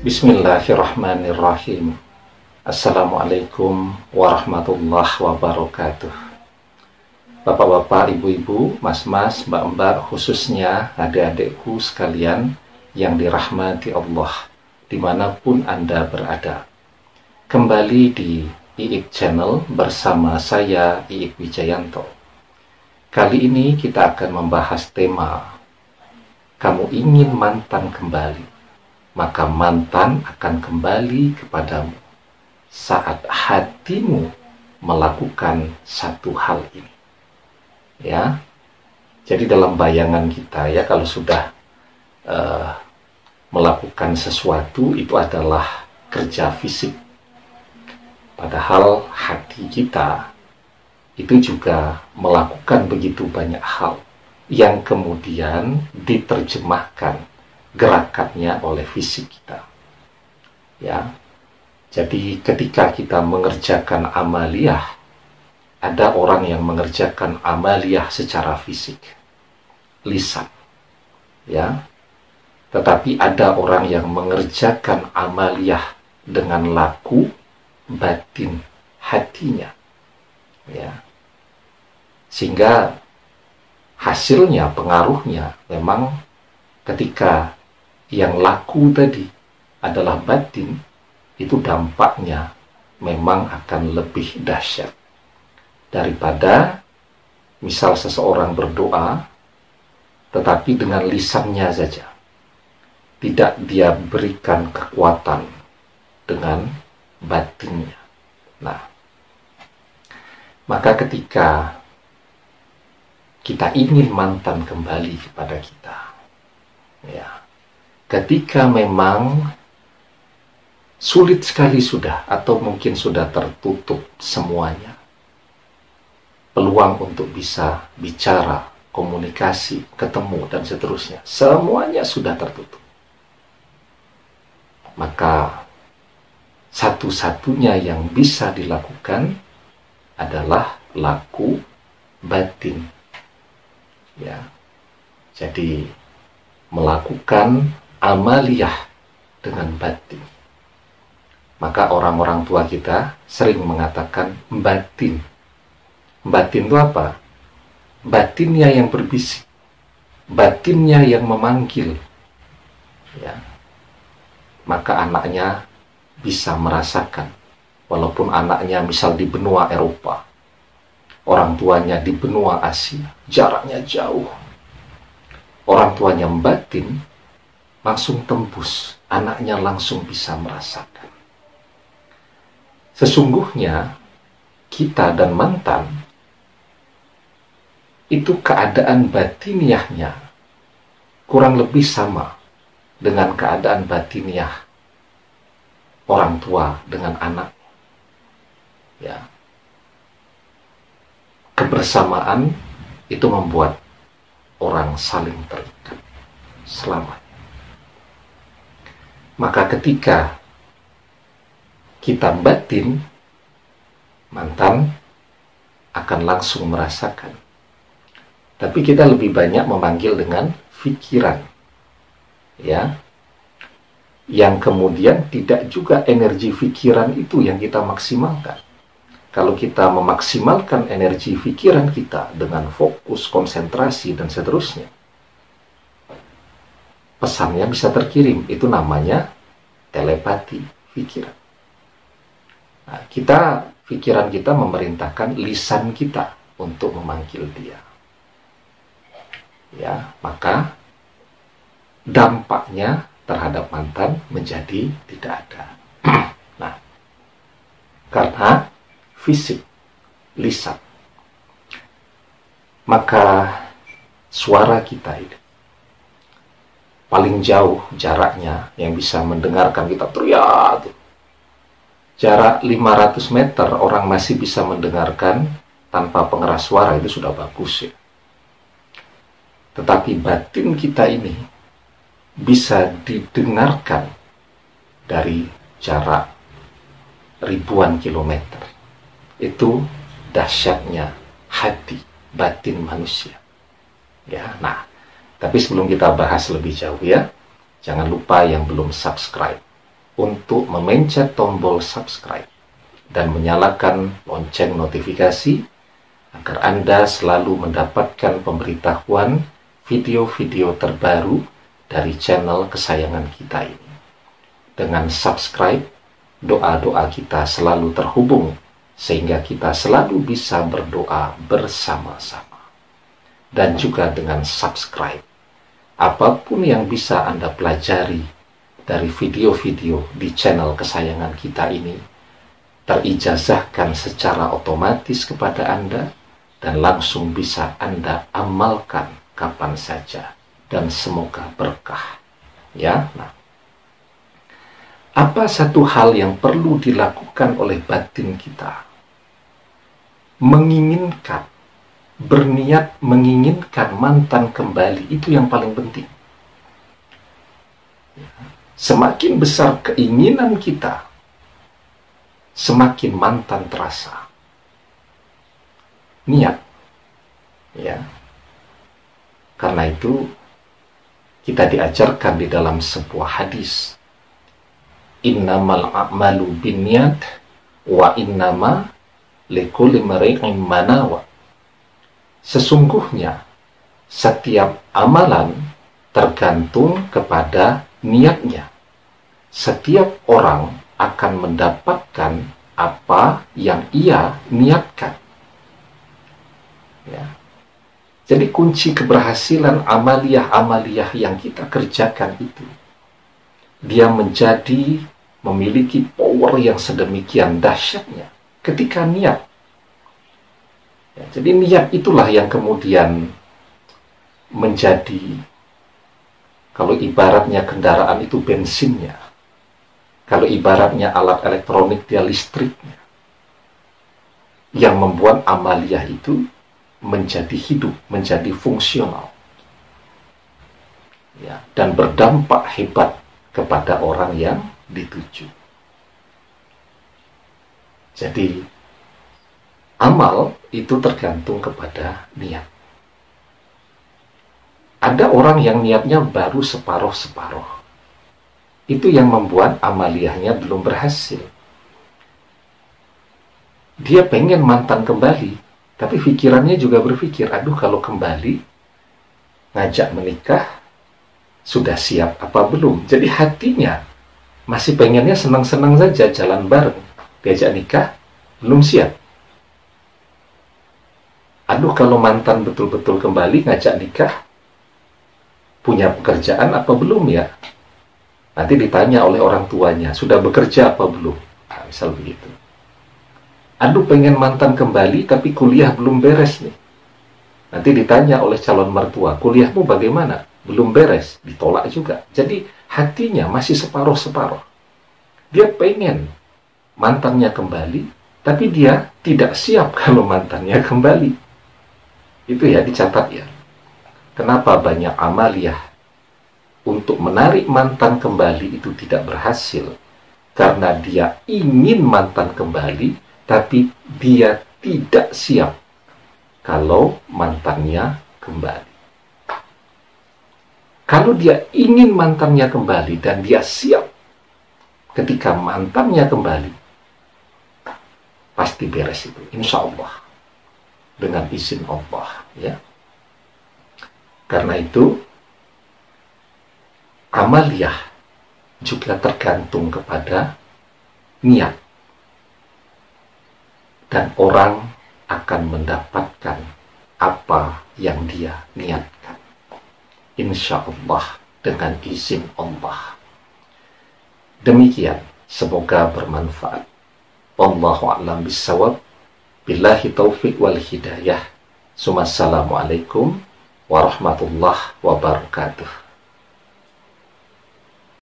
Bismillahirrahmanirrahim. Assalamualaikum warahmatullahi wabarakatuh. Bapak-bapak, ibu-ibu, mas-mas, mbak-mbak, khususnya adik-adikku sekalian yang dirahmati Allah dimanapun Anda berada. Kembali di Iik Channel bersama saya, Iik Wijayanto. Kali ini kita akan membahas tema kamu ingin mantan kembali, maka mantan akan kembali kepadamu saat hatimu melakukan satu hal ini. Ya, jadi dalam bayangan kita ya, kalau sudah melakukan sesuatu itu adalah kerja fisik. Padahal hati kita itu juga melakukan begitu banyak hal yang kemudian diterjemahkan gerakannya oleh fisik kita. Ya. Jadi ketika kita mengerjakan amaliyah, ada orang yang mengerjakan amaliyah secara fisik, lisan. Ya. Tetapi ada orang yang mengerjakan amaliyah dengan laku, batin, hatinya. Ya. Sehingga hasilnya, pengaruhnya memang ketika yang laku tadi adalah batin, itu dampaknya memang akan lebih dahsyat daripada misal seseorang berdoa tetapi dengan lisannya saja, tidak dia berikan kekuatan dengan batinnya. Nah, maka ketika kita ingin mantan kembali kepada kita, ya, ketika memang sulit sekali sudah, atau mungkin sudah tertutup semuanya, peluang untuk bisa bicara, komunikasi, ketemu, dan seterusnya, semuanya sudah tertutup. Maka satu-satunya yang bisa dilakukan adalah laku batin. Ya, jadi melakukan amaliyah dengan batin. Maka orang-orang tua kita sering mengatakan batin. Batin itu apa? Batinnya yang berbisik, batinnya yang memanggil. Ya, maka anaknya bisa merasakan, walaupun anaknya misal di benua Eropa, orang tuanya di benua Asia, jaraknya jauh. Orang tuanya batin, langsung tembus, anaknya langsung bisa merasakan. Sesungguhnya, kita dan mantan, itu keadaan batiniahnya kurang lebih sama dengan keadaan batiniah orang tua dengan anak. Ya. Kebersamaan itu membuat orang saling terikat selamanya. Maka ketika kita batin, mantan akan langsung merasakan. Tapi kita lebih banyak memanggil dengan pikiran. Ya. Yang kemudian tidak juga energi pikiran itu yang kita maksimalkan. Kalau kita memaksimalkan energi pikiran kita dengan fokus, konsentrasi, dan seterusnya, pesannya bisa terkirim. Itu namanya telepati pikiran. Nah, pikiran kita memerintahkan lisan kita untuk memanggil dia. Ya, maka dampaknya terhadap mantan menjadi tidak ada. Nah, karena fisik, lisan, maka suara kita itu paling jauh jaraknya yang bisa mendengarkan kita teriak. Jarak 500 meter orang masih bisa mendengarkan tanpa pengeras suara, itu sudah bagus ya. Tetapi batin kita ini bisa didengarkan dari jarak ribuan kilometer. Itu dahsyatnya hati, batin manusia. Ya, tapi sebelum kita bahas lebih jauh ya, jangan lupa yang belum subscribe, untuk memencet tombol subscribe dan menyalakan lonceng notifikasi agar Anda selalu mendapatkan pemberitahuan video-video terbaru dari channel kesayangan kita ini. Dengan subscribe, doa-doa kita selalu terhubung sehingga kita selalu bisa berdoa bersama-sama. Dan juga dengan subscribe, apapun yang bisa Anda pelajari dari video-video di channel kesayangan kita ini terijazahkan secara otomatis kepada Anda dan langsung bisa Anda amalkan kapan saja dan semoga berkah. Ya, nah, apa satu hal yang perlu dilakukan oleh batin kita? Berniat menginginkan mantan kembali, itu yang paling penting. Semakin besar keinginan kita, semakin mantan terasa. Niat, ya. Karena itu kita diajarkan di dalam sebuah hadis, innamal a'malu binniyat wa innama likulli imri'in ma nawa. Sesungguhnya setiap amalan tergantung kepada niatnya. Setiap orang akan mendapatkan apa yang ia niatkan. Ya. Jadi kunci keberhasilan amaliyah-amaliyah yang kita kerjakan itu, dia memiliki power yang sedemikian dahsyatnya ketika niat. Ya, jadi niat itulah yang kemudian menjadi, kalau ibaratnya kendaraan itu bensinnya, kalau ibaratnya alat elektronik dia listriknya, yang membuat amaliyah itu menjadi hidup, menjadi fungsional, ya, dan berdampak hebat kepada orang yang dituju. Jadi amal itu tergantung kepada niat. Ada orang yang niatnya baru separuh-separuh. Itu yang membuat amaliyahnya belum berhasil. Dia pengen mantan kembali, tapi pikirannya juga berpikir, aduh kalau kembali, ngajak menikah, sudah siap apa belum? Jadi hatinya masih pengennya senang-senang saja, jalan bareng. Diajak nikah, belum siap. Aduh kalau mantan betul-betul kembali ngajak nikah, punya pekerjaan apa belum ya? Nanti ditanya oleh orang tuanya, sudah bekerja apa belum? Nah, misal begitu. Aduh pengen mantan kembali tapi kuliah belum beres nih. Nanti ditanya oleh calon mertua, kuliahmu bagaimana? Belum beres, ditolak juga. Jadi hatinya masih separuh-separuh. Dia pengen mantannya kembali, tapi dia tidak siap kalau mantannya kembali. Itu ya, dicatat ya. Kenapa banyak amaliyah untuk menarik mantan kembali itu tidak berhasil? Karena dia ingin mantan kembali, tapi dia tidak siap kalau mantannya kembali. Kalau dia ingin mantannya kembali dan dia siap ketika mantannya kembali, pasti beres itu, insya Allah. Dengan izin Allah, ya. Karena itu amaliyah juga tergantung kepada niat, dan orang akan mendapatkan apa yang dia niatkan, insya Allah, dengan izin Allah. Demikian, semoga bermanfaat. Wallahu a'lam bissawab. Billahi taufiq wal hidayah. Assalamualaikum warahmatullahi wabarakatuh.